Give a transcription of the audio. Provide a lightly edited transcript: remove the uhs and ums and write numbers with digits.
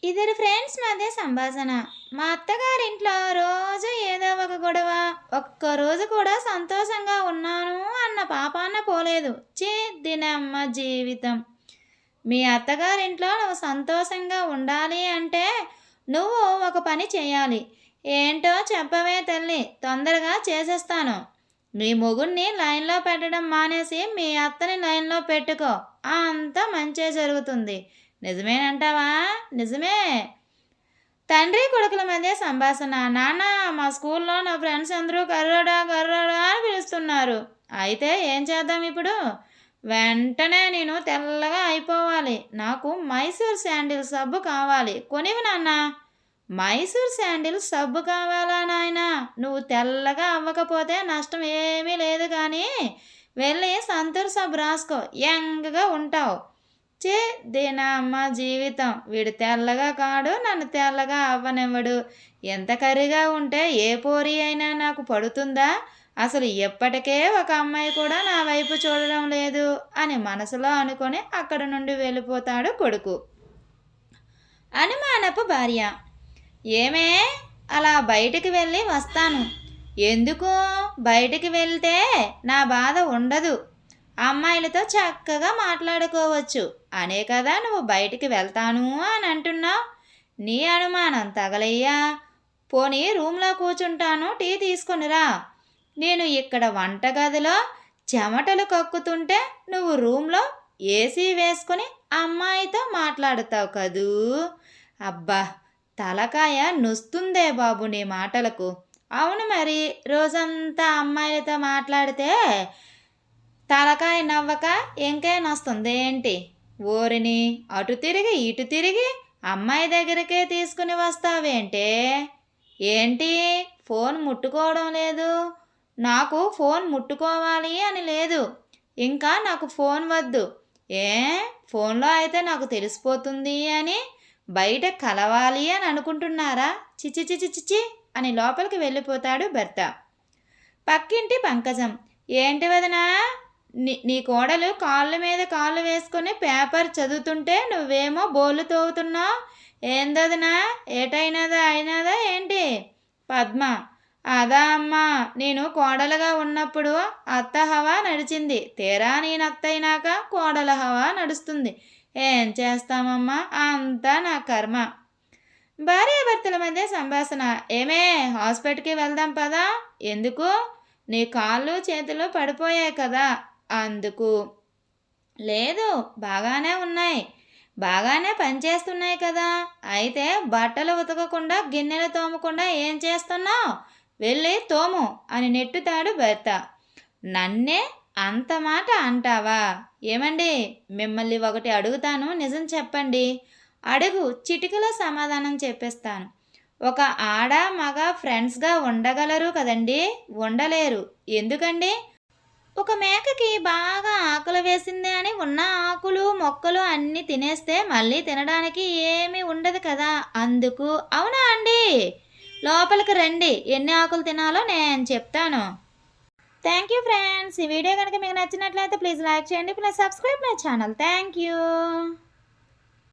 ఇద్దరు ఫ్రెండ్స్ మధ్య సంభాషణ. మా అత్తగారింట్లో రోజు ఏదో ఒక గొడవ. ఒక్కరోజు కూడా సంతోషంగా ఉన్నాను అన్న పాపాన పోలేదు. చీ, దినమ్మ జీవితం. మీ అత్తగారింట్లో నువ్వు సంతోషంగా ఉండాలి అంటే నువ్వు ఒక పని చేయాలి. ఏంటో చెప్పవే తల్లి, తొందరగా చేసేస్తాను. మీ మొగుడిని లైన్లో పెట్టడం మానేసి మీ అత్తని లైన్లో పెట్టుకో, అంతా మంచే జరుగుతుంది. నిజమేనంటావా? నిజమే. తండ్రి కొడుకుల మధ్య సంభాషణ. నాన్న, మా స్కూల్లో నా ఫ్రెండ్స్ అందరూ కర్రోడా కర్రోడా అని పిలుస్తున్నారు. అయితే ఏం చేద్దాం ఇప్పుడు? వెంటనే నేను తెల్లగా అయిపోవాలి. నాకు మైసూర్ శాండిల్ సబ్బు కావాలి. కొనివి నాన్న. మైసూర్ శాండిల్ సబ్బు కావాలా నాయన? నువ్వు తెల్లగా అవ్వకపోతే నష్టం ఏమీ లేదు, కానీ వెళ్ళి సంతూర్ సబ్బు రాసుకో, యంగ్గా ఉంటావు. చే, దీనమ్మ జీవితం. వీడు తెల్లగా కాడు, నన్ను తెల్లగా అవ్వనివ్వడు. ఎంత కర్రీగా ఉంటే ఏ పోరి అయినా నాకు పడుతుందా? అసలు ఎప్పటికే ఒక అమ్మాయి కూడా నా వైపు చూడడం లేదు అని మనసులో అనుకొని అక్కడ నుండి వెళ్ళిపోతాడు కొడుకు. అనుమానపు భార్య. ఏమే, అలా బయటికి వెళ్ళి వస్తాను. ఎందుకు? బయటికి వెళ్తే నా బాధ ఉండదు, అమ్మాయిలతో చక్కగా మాట్లాడుకోవచ్చు అనే కదా నువ్వు బయటికి వెళ్తాను అని అంటున్నావు. నీ అనుమానం తగలయ్యా. పోనీ రూమ్లో కూర్చుంటాను, టీ తీసుకొనిరా. నేను ఇక్కడ వంటగదిలో చెమటలు కక్కుతుంటే నువ్వు రూమ్లో ఏసీ వేసుకొని అమ్మాయితో మాట్లాడుతావు కదూ. అబ్బా, తలకాయ నొస్తుందే బాబు నీ మాటలకు. అవును మరి, రోజంతా అమ్మాయిలతో మాట్లాడితే తలకాయ నవ్వక ఇంకేనొస్తుంది ఏంటి? ఓరిని, అటు తిరిగి ఇటు తిరిగి అమ్మాయి దగ్గరికే తీసుకుని వస్తావేంటే? ఏంటి, ఫోన్ ముట్టుకోవడం లేదు? నాకు ఫోన్ ముట్టుకోవాలి అని లేదు. ఇంకా నాకు ఫోన్ వద్దు. ఏ, ఫోన్లో అయితే నాకు తెలిసిపోతుంది అని బయట కలవాలి అని అనుకుంటున్నారా? చిచి చిచి చిచి అని లోపలికి వెళ్ళిపోతాడు భర్త. పక్కింటి పంకజం. ఏంటి వదినా, నీ కోడలు కాళ్ళ మీద కాళ్ళు వేసుకొని పేపర్ చదువుతుంటే నువ్వేమో బోళ్ళు తోగుతున్నావు. ఏందదినా, ఏటైనదా అయినదా ఏంటి? పద్మ. అదా అమ్మా, నేను కోడలుగా ఉన్నప్పుడు అత్త హవా నడిచింది, తీరా నేను అత్తయినాక కోడల హవా నడుస్తుంది. ఏం చేస్తామమ్మా, అంతా నా కర్మ. భార్యాభర్తల మధ్య సంభాషణ. ఏమే, హాస్పిటల్కి వెళ్దాం పదా. ఎందుకు? నీ కాళ్ళు చేతులు పడిపోయాయి కదా, అందుకు. లేదు, బాగానే ఉన్నాయి, బాగానే పనిచేస్తున్నాయి కదా. అయితే బట్టలు ఉతకకుండా గిన్నెలు తోమకుండా ఏం చేస్తున్నావు? వెళ్ళి తోము అని నెట్టుతాడు భర్త. నన్నే అంత మాట అంటావా? ఏమండి, మిమ్మల్ని ఒకటి అడుగుతాను, నిజం చెప్పండి. అడుగు, చిటికలో సమాధానం చెప్పేస్తాను. ఒక ఆడ మగ ఫ్రెండ్స్గా ఉండగలరు కదండి? ఉండలేరు. ఎందుకండి? ఒక మేకకి బాగా ఆకలి వేసింది అని ఉన్న ఆకులు మొక్కలు అన్నీ తినేస్తే మళ్ళీ తినడానికి ఏమీ ఉండదు కదా, అందుకు. అవునా అండి? లోపలికి రండి, ఎన్ని ఆకులు తినాలో నేను చెప్తాను. Thank you friends. ఈ వీడియో కనుక మీకు నచ్చినట్లయితే ప్లీజ్ లైక్ చేయండి, please subscribe my channel. Thank you.